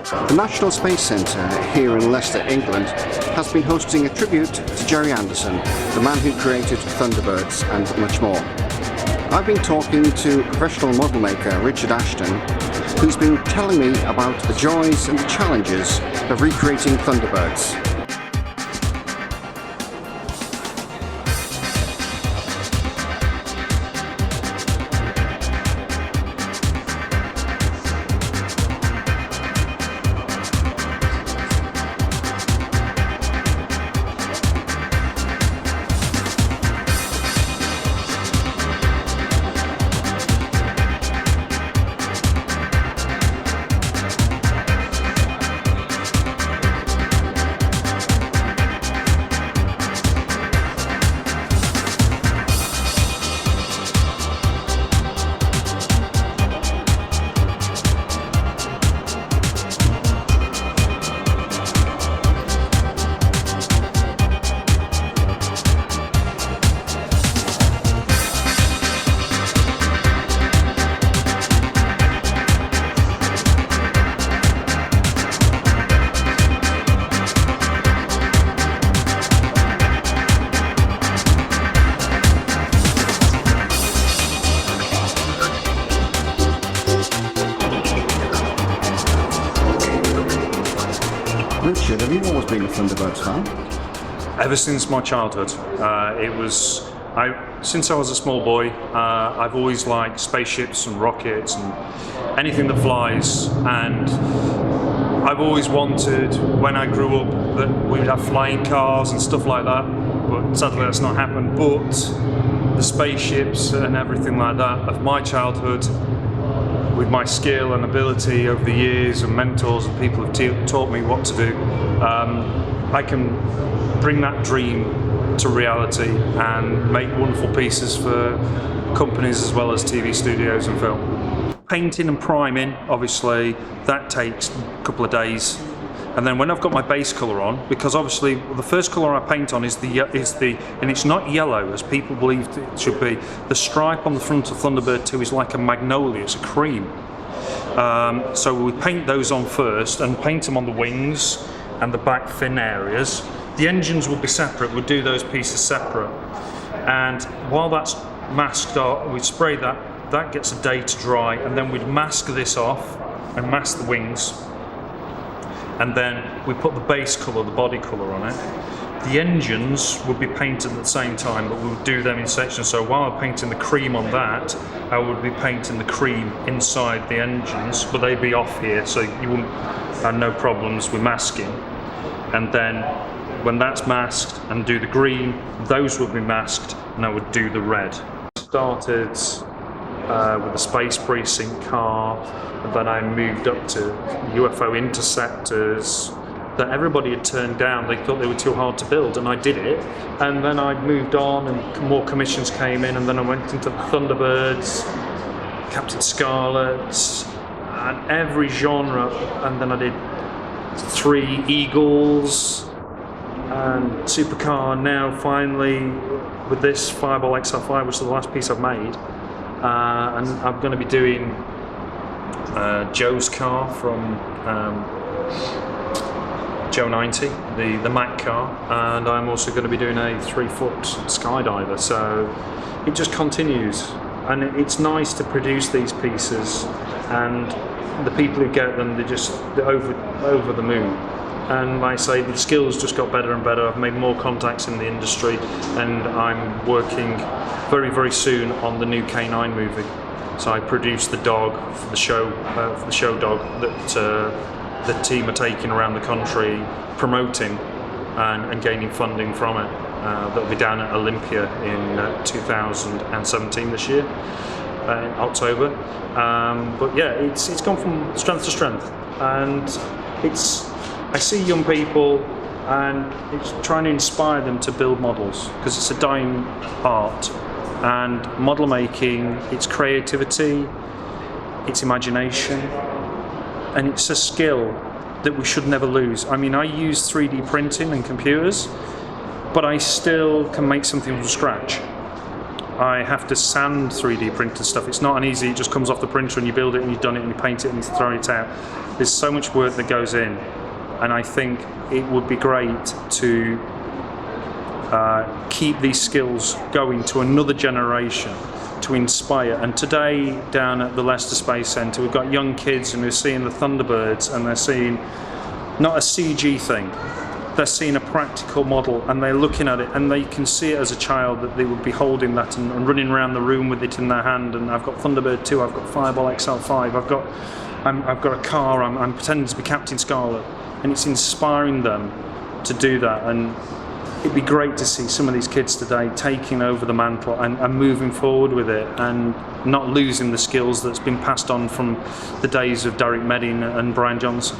The National Space Centre here in Leicester, England, has been hosting a tribute to Gerry Anderson, the man who created Thunderbirds and much more. I've been talking to professional model maker Richard Ashton, who's been telling me about the joys and the challenges of recreating Thunderbirds. Richard, have you always been a Thunderbirds fan? Ever since my childhood. Since I was a small boy, I've always liked spaceships and rockets and anything that flies, and I've always wanted, when I grew up, that we would have flying cars and stuff like that, but sadly that's not happened. But the spaceships and everything like that of my childhood, with my skill and ability over the years and mentors and people have taught me what to do, I can bring that dream to reality and make wonderful pieces for companies as well as TV studios and film. Painting and priming, obviously, that takes a couple of days. And then when I've got my base colour on, because obviously the first colour I paint on and it's not yellow as people believe it should be. The stripe on the front of Thunderbird 2 is like a magnolia, it's a cream. So we paint those on first and paint them on the wings and the back fin areas. The engines will be separate, we'll do those pieces separate. And while that's masked off, we spray that gets a day to dry, and then we'd mask this off and mask the wings. And then we put the base colour, the body colour on it. The engines would be painted at the same time, but we would do them in sections. So while I'm painting the cream on that, I would be painting the cream inside the engines, but they'd be off here, so you wouldn't have no problems with masking. And then when that's masked and do the green, those would be masked, and I would do the red. Started with the Space Precinct car, and then I moved up to UFO interceptors that everybody had turned down. They thought they were too hard to build, and I did it. And then I moved on and more commissions came in, and then I went into Thunderbirds, Captain Scarlet, and every genre. And then I did 3 Eagles and Supercar. Now finally with this Fireball XL5, which is the last piece I've made, and I'm going to be doing Joe's car from Joe 90, the Mac car, and I'm also going to be doing a 3-foot skydiver. So it just continues, and it's nice to produce these pieces, and the people who get them, they're over the moon. And like I say, the skills just got better and better. I've made more contacts in the industry, and I'm working very, very soon on the new K9 movie. So I produced the dog for the show dog that the team are taking around the country, promoting and gaining funding from it. That'll be down at Olympia in 2017 this year, in October. But yeah, it's gone from strength to strength, and I see young people, and it's trying to inspire them to build models, because it's a dying art. And model making, it's creativity, it's imagination, and it's a skill that we should never lose. I mean, I use 3D printing and computers, but I still can make something from scratch. I have to sand 3D printed stuff. It's not an easy, it just comes off the printer and you build it and you've done it and you paint it and you throw it out. There's so much work that goes in, and I think it would be great to keep these skills going to another generation, to inspire. And today down at the Leicester Space Centre we've got young kids and they're seeing the Thunderbirds and they're seeing not a CG thing, they're seeing a practical model and they're looking at it and they can see it as a child, that they would be holding that and running around the room with it in their hand. And I've got Thunderbird 2, I've got Fireball XL5, I've got a car, I'm pretending to be Captain Scarlet, and it's inspiring them to do that. And it'd be great to see some of these kids today taking over the mantle and moving forward with it and not losing the skills that's been passed on from the days of Derek Medding and Brian Johnson.